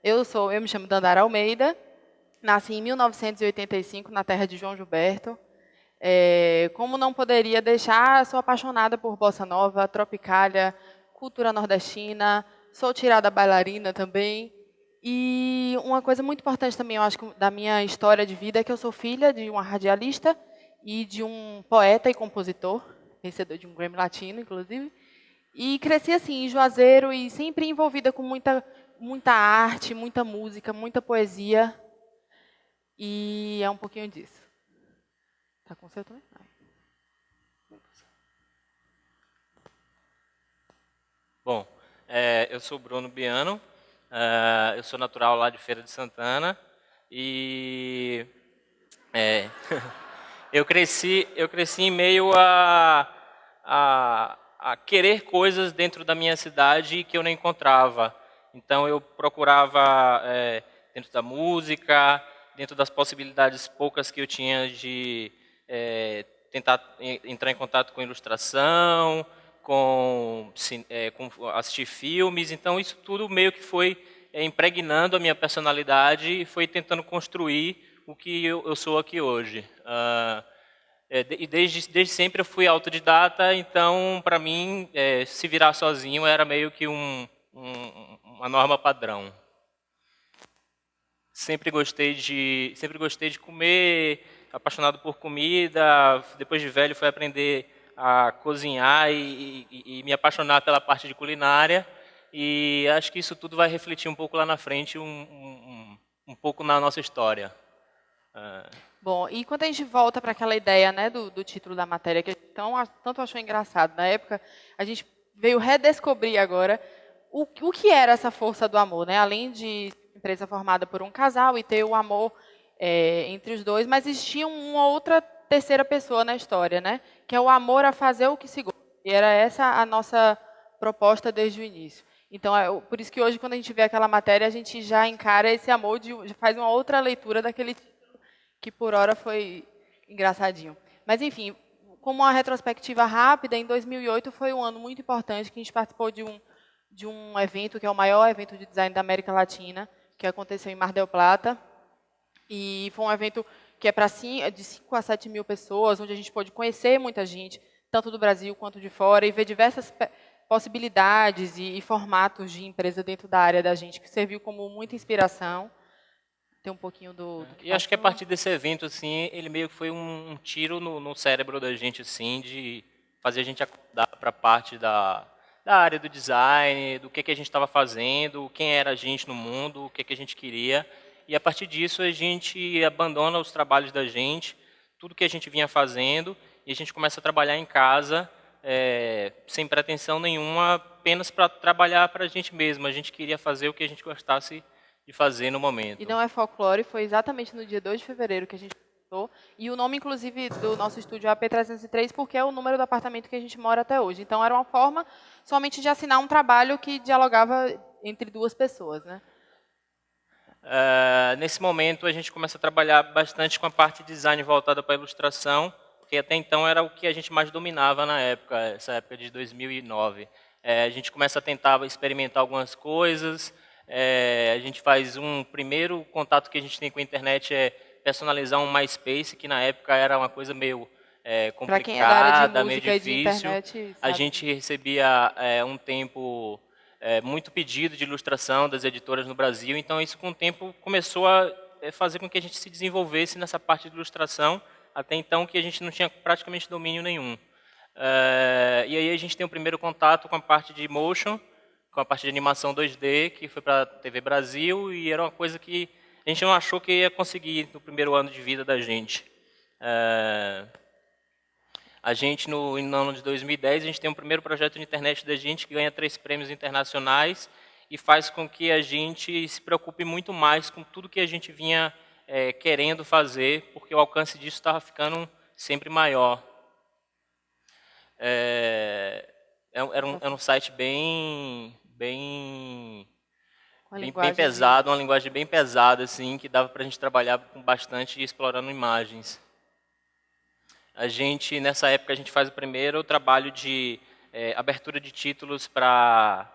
Eu me chamo Dandara Almeida, nasci em 1985 na terra de João Gilberto. Como não poderia deixar, sou apaixonada por bossa nova, tropicália, cultura nordestina, sou tirada bailarina também. E uma coisa muito importante também, eu acho, da minha história de vida é que eu sou filha de uma radialista e de um poeta e compositor, vencedor de um Grammy Latino, inclusive. E cresci assim, em Juazeiro e sempre envolvida com muita arte, muita música, muita poesia. E é um pouquinho disso. Tá com o seu também? Bom, eu sou Bruno Biano, eu sou natural lá de Feira de Santana e é, eu cresci em meio a querer coisas dentro da minha cidade que eu não encontrava. Então eu procurava dentro da música, dentro das possibilidades poucas que eu tinha de tentar entrar em contato com ilustração, com assistir filmes. Então isso tudo meio que foi impregnando a minha personalidade e foi tentando construir o que eu sou aqui hoje. E desde sempre eu fui autodidata, então para mim se virar sozinho era meio que uma norma padrão. Sempre gostei de comer, apaixonado por comida. Depois de velho fui aprender a cozinhar e me apaixonar pela parte de culinária. E acho que isso tudo vai refletir um pouco lá na frente, um pouco na nossa história. Bom, e quando a gente volta para aquela ideia, né, do título da matéria, que a gente tanto achou engraçado na época, a gente veio redescobrir agora o que era essa força do amor, né? Além de empresa formada por um casal e ter o amor entre os dois, mas existia uma outra terceira pessoa na história, né? Que é o amor a fazer o que se gosta. E era essa a nossa proposta desde o início. Então, por isso que hoje, quando a gente vê aquela matéria, a gente já encara esse amor, faz uma outra leitura daquele que por hora foi engraçadinho. Mas, enfim, como uma retrospectiva rápida, em 2008 foi um ano muito importante, que a gente participou de um evento, que é o maior evento de design da América Latina, que aconteceu em Mar del Plata. E foi um evento que é para de 5 a 7 mil pessoas, onde a gente pôde conhecer muita gente, tanto do Brasil quanto de fora, e ver diversas possibilidades e formatos de empresa dentro da área da gente, que serviu como muita inspiração. Tem um pouquinho do que E acho que a passou. partir desse evento, assim, ele meio que foi um tiro no cérebro da gente, assim, de fazer a gente acordar para a parte da área do design, do que a gente estava fazendo, quem era a gente no mundo, o que a gente queria. E a partir disso a gente abandona os trabalhos da gente, tudo que a gente vinha fazendo, e a gente começa a trabalhar em casa, sem pretensão nenhuma, apenas para trabalhar para a gente mesmo. A gente queria fazer o que a gente gostasse de fazer no E momento. não é folclore, foi exatamente no dia 2 de fevereiro que a gente começou. E o nome, inclusive, do nosso estúdio é AP303, porque é o número do apartamento que a gente mora até hoje. Então, era uma forma somente de assinar um trabalho que dialogava entre duas pessoas, né? Nesse momento, a gente começa a trabalhar bastante com a parte de design voltada para a ilustração, porque até então era o que a gente mais dominava na época, essa época de 2009. A gente começa a tentar experimentar algumas coisas, a gente faz um primeiro contato que a gente tem com a internet é personalizar um MySpace, que na época era uma coisa meio Para quem é da área de complicada, meio música e de difícil. internet, A sabe? gente recebia um tempo muito pedido de ilustração das editoras no Brasil, então isso com o tempo começou a fazer com que a gente se desenvolvesse nessa parte de ilustração, até então que a gente não tinha praticamente domínio nenhum. E aí a gente tem o primeiro contato com a parte de motion, com a parte de animação 2D, que foi para a TV Brasil, e era uma coisa que a gente não achou que ia conseguir no primeiro ano de vida da gente. A gente, no ano de 2010, a gente tem um primeiro projeto de internet da gente que ganha 3 prêmios internacionais e faz com que a gente se preocupe muito mais com tudo que a gente vinha querendo fazer, porque o alcance disso estava ficando sempre maior. Era um site Com a bem linguagem de... pesado, uma linguagem bem pesada, assim, que dava para a gente trabalhar com bastante explorando imagens. A gente, nessa época, a gente faz o primeiro trabalho de abertura de títulos para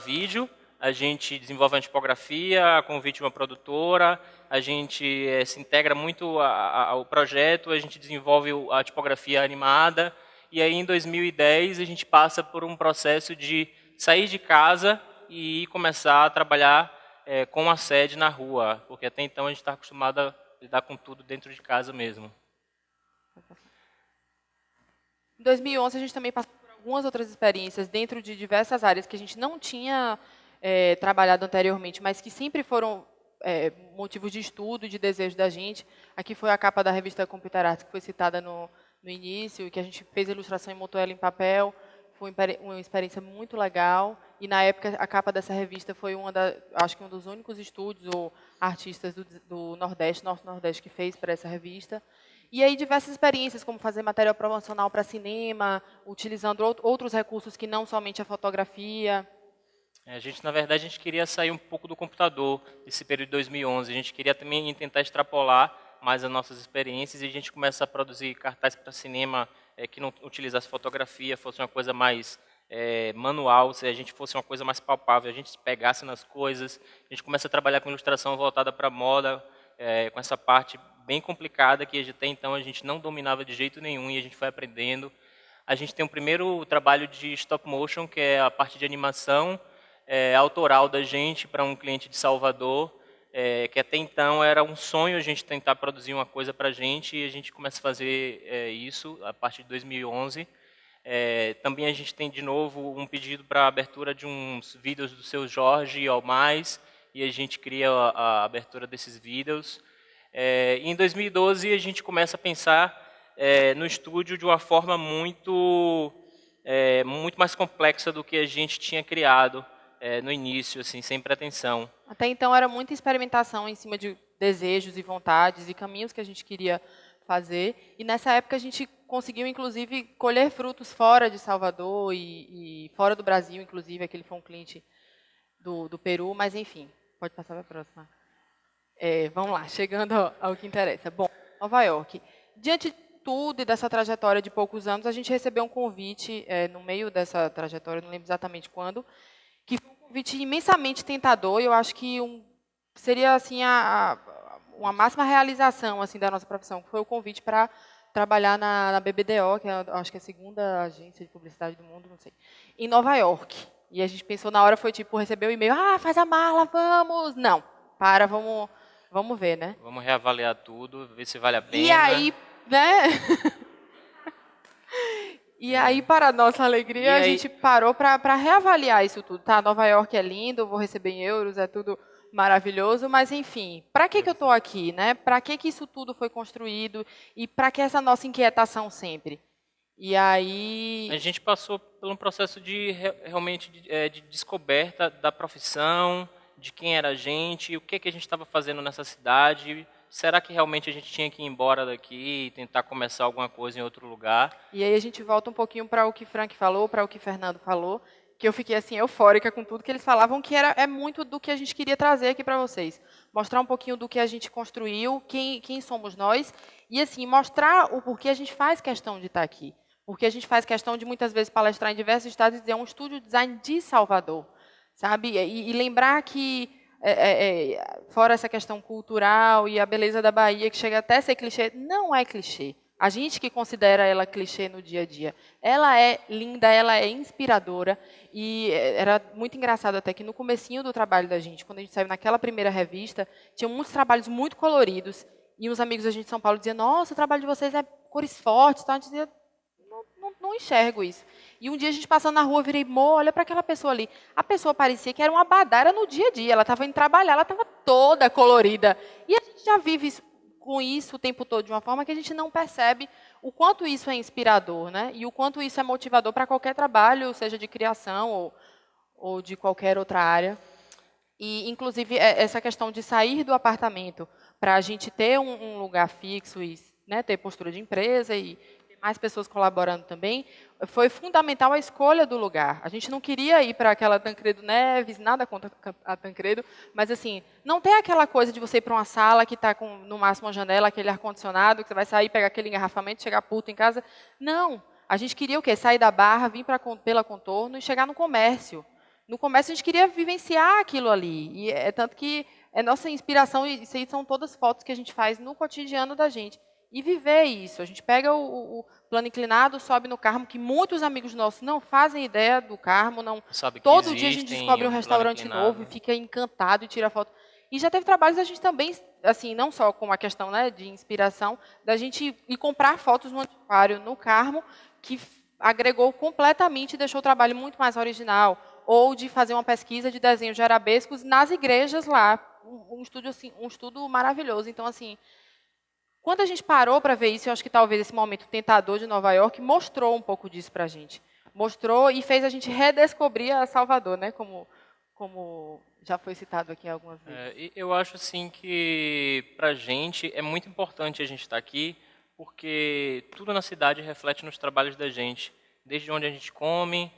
vídeo. a gente desenvolve uma tipografia, a convite de uma produtora, a gente se integra muito ao projeto, a gente desenvolve a tipografia animada, e aí em 2010 a gente passa por um processo de sair de casa e começar a trabalhar com a sede na rua, porque até então a gente está acostumado a lidar com tudo dentro de casa mesmo. Em 2011 a gente também passou por algumas outras experiências dentro de diversas áreas que a gente não tinha trabalhado anteriormente, mas que sempre foram motivos de estudo e de desejo da gente. Aqui foi a capa da revista Computer Arts, que foi citada no início, que a gente fez a ilustração e montou ela em papel. Foi uma experiência muito legal. E, na época, a capa dessa revista foi acho que um dos únicos estúdios ou artistas do Nordeste, Norte-Nordeste, que fez para essa revista. E aí diversas experiências, como fazer material promocional para cinema, utilizando outros recursos que não somente a fotografia. Na verdade, a gente queria sair um pouco do computador desse período de 2011. A gente queria também tentar extrapolar mais as nossas experiências e a gente começa a produzir cartazes para cinema que não utilizasse fotografia, fosse uma coisa mais manual, se a gente fosse uma coisa mais palpável, a gente se pegasse nas coisas. A gente começa a trabalhar com ilustração voltada para a moda, com essa parte bem complicada que até então a gente não dominava de jeito nenhum e a gente foi aprendendo. A gente tem um primeiro trabalho de stop motion, que é a parte de animação autoral da gente para um cliente de Salvador, que até então era um sonho a gente tentar produzir uma coisa para a gente, e a gente começa a fazer isso a partir de 2011. Também a gente tem de novo um pedido para a abertura de uns vídeos do Seu Jorge ao mais, e a gente cria a abertura desses vídeos. Em 2012 a gente começa a pensar no estúdio de uma forma muito mais complexa do que a gente tinha criado no início, assim, sem pretensão. Até então era muita experimentação em cima de desejos e vontades e caminhos que a gente queria fazer. E nessa época a gente conseguiu, inclusive, colher frutos fora de Salvador e fora do Brasil, inclusive. Aquele foi um cliente do Peru, mas enfim, pode passar para a próxima. Vamos lá, chegando ao que interessa. Bom, Nova York. Diante de tudo e dessa trajetória de poucos anos, a gente recebeu um convite no meio dessa trajetória, não lembro exatamente quando, que foi um convite imensamente tentador, e eu acho que seria assim uma máxima realização assim da nossa profissão, que foi o convite para trabalhar na BBDO, que acho que é a segunda agência de publicidade do mundo, não sei, em Nova York. E a gente pensou na hora, foi tipo, recebeu um e-mail, faz a mala, vamos. Não, vamos ver, né? Vamos reavaliar tudo, ver se vale a pena. E aí, né? E aí, para a nossa alegria, a gente parou para reavaliar isso tudo. Tá, Nova York é lindo, vou receber em euros, é tudo maravilhoso, mas, enfim, para que eu estou aqui? Né? Para que isso tudo foi construído? E para que essa nossa inquietação sempre? E aí... A gente passou por um processo realmente de descoberta da profissão, de quem era a gente, o que a gente estava fazendo nessa cidade. Será que realmente a gente tinha que ir embora daqui e tentar começar alguma coisa em outro lugar? E aí a gente volta um pouquinho para o que Frank falou, para o que Fernando falou, que eu fiquei assim eufórica com tudo que eles falavam, que é muito do que a gente queria trazer aqui para vocês. Mostrar um pouquinho do que a gente construiu, quem somos nós, e assim, mostrar o porquê a gente faz questão de estar aqui. Porque a gente faz questão de muitas vezes palestrar em diversos estados e dizer um estúdio de design de Salvador, sabe? E lembrar que fora essa questão cultural e a beleza da Bahia, que chega até a ser clichê, não é clichê. A gente que considera ela clichê no dia a dia. Ela é linda, ela é inspiradora, e era muito engraçado até que no comecinho do trabalho da gente, quando a gente saiu naquela primeira revista, tinha muitos trabalhos muito coloridos, e uns amigos da gente de São Paulo diziam, nossa, o trabalho de vocês é cores fortes, então a gente dizia, não enxergo isso. E um dia a gente passando na rua, eu virei, olha para aquela pessoa ali. A pessoa parecia que era uma badara no dia a dia. Ela estava indo trabalhar, ela estava toda colorida. E a gente já vive com isso o tempo todo, de uma forma que a gente não percebe o quanto isso é inspirador, né? E o quanto isso é motivador para qualquer trabalho, seja de criação ou de qualquer outra área. E, inclusive, essa questão de sair do apartamento para a gente ter um lugar fixo e, né, ter postura de empresa e mais pessoas colaborando também, foi fundamental a escolha do lugar. A gente não queria ir para aquela Tancredo Neves, nada contra a Tancredo, mas assim, não tem aquela coisa de você ir para uma sala que está com, no máximo, uma janela, aquele ar-condicionado, que você vai sair, pegar aquele engarrafamento, chegar puto em casa. Não. A gente queria o quê? Sair da Barra, vir pela Contorno e chegar no comércio. No começo a gente queria vivenciar aquilo ali. E é tanto que é nossa inspiração, e isso aí são todas fotos que a gente faz no cotidiano da gente. E viver isso. A gente pega o plano inclinado, sobe no Carmo, que muitos amigos nossos não fazem ideia do Carmo. Não. Sabe que Todo dia a gente existem descobre um um plano restaurante novo e inclinado. fica encantado e tira foto. E já teve trabalhos a gente também, assim, não só com a questão, né, de inspiração, da gente ir comprar fotos no antiquário no Carmo, que agregou completamente e deixou o trabalho muito mais original. Ou de fazer uma pesquisa de desenhos de arabescos nas igrejas lá. Um estudo, assim, um estudo maravilhoso. Então, assim, quando a gente parou para ver isso, eu acho que talvez esse momento tentador de Nova York mostrou um pouco disso para a gente. Mostrou e fez a gente redescobrir a Salvador, né? Como já foi citado aqui algumas vezes. E eu acho assim que para a gente é muito importante a gente estar aqui, porque tudo na cidade reflete nos trabalhos da gente, desde onde a gente come,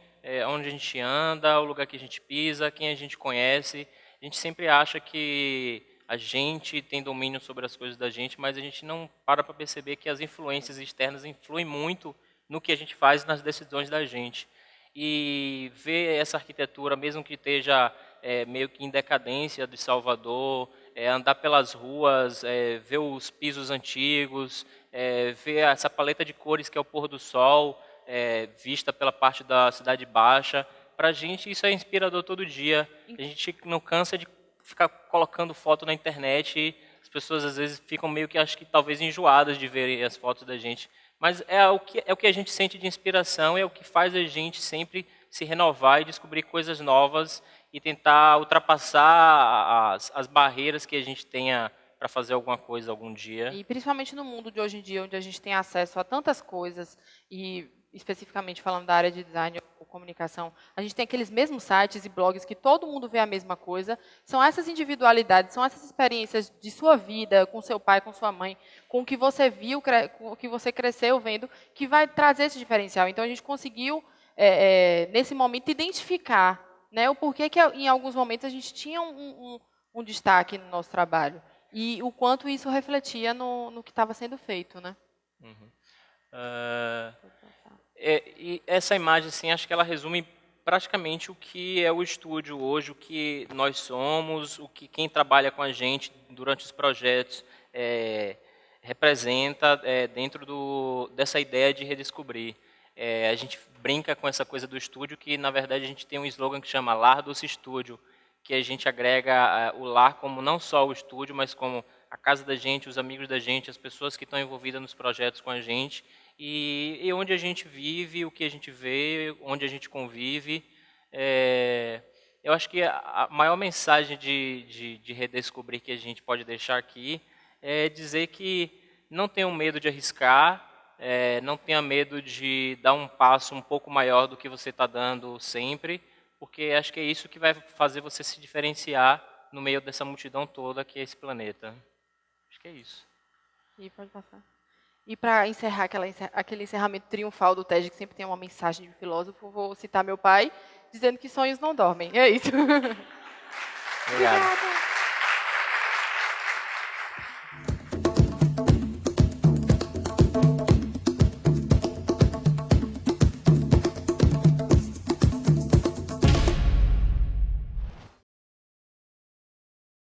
onde a gente anda, o lugar que a gente pisa, quem a gente conhece. A gente sempre acha que a gente tem domínio sobre as coisas da gente, mas a gente não para perceber que as influências externas influem muito no que a gente faz e nas decisões da gente. E ver essa arquitetura, mesmo que esteja meio que em decadência de Salvador, andar pelas ruas, ver os pisos antigos, ver essa paleta de cores que é o pôr do sol, vista pela parte da Cidade Baixa. Para a gente isso é inspirador todo dia. A gente não cansa de ficar colocando foto na internet e as pessoas às vezes ficam meio que, acho que talvez enjoadas de verem as fotos da gente. Mas é o que a gente sente de inspiração, é o que faz a gente sempre se renovar e descobrir coisas novas e tentar ultrapassar as barreiras que a gente tenha para fazer alguma coisa algum dia. E principalmente no mundo de hoje em dia, onde a gente tem acesso a tantas coisas, e especificamente falando da área de design ou comunicação, a gente tem aqueles mesmos sites e blogs que todo mundo vê a mesma coisa. São essas individualidades, são essas experiências de sua vida, com seu pai, com sua mãe, com o que você viu, com o que você cresceu vendo, que vai trazer esse diferencial. Então, a gente conseguiu, nesse momento, identificar, né, o porquê que, em alguns momentos, a gente tinha um destaque no nosso trabalho. E o quanto isso refletia no que estava sendo feito, né? Uhum. E essa imagem, assim, acho que ela resume praticamente o que é o estúdio hoje, o que nós somos, o que quem trabalha com a gente durante os projetos representa dentro dessa ideia de redescobrir. A gente brinca com essa coisa do estúdio, que na verdade a gente tem um slogan que chama Lar Doce Estúdio, que a gente agrega o lar como não só o estúdio, mas como a casa da gente, os amigos da gente, as pessoas que estão envolvidas nos projetos com a gente, e onde a gente vive, o que a gente vê, onde a gente convive. Eu acho que a maior mensagem de redescobrir que a gente pode deixar aqui é dizer que não tenham medo de arriscar, não tenha medo de dar um passo um pouco maior do que você está dando sempre, porque acho que é isso que vai fazer você se diferenciar no meio dessa multidão toda que é esse planeta. Acho que é isso. E pode passar. E para encerrar aquele encerramento triunfal do TED, que sempre tem uma mensagem de filósofo, vou citar meu pai, dizendo que sonhos não dormem. É isso. Obrigado. Obrigada.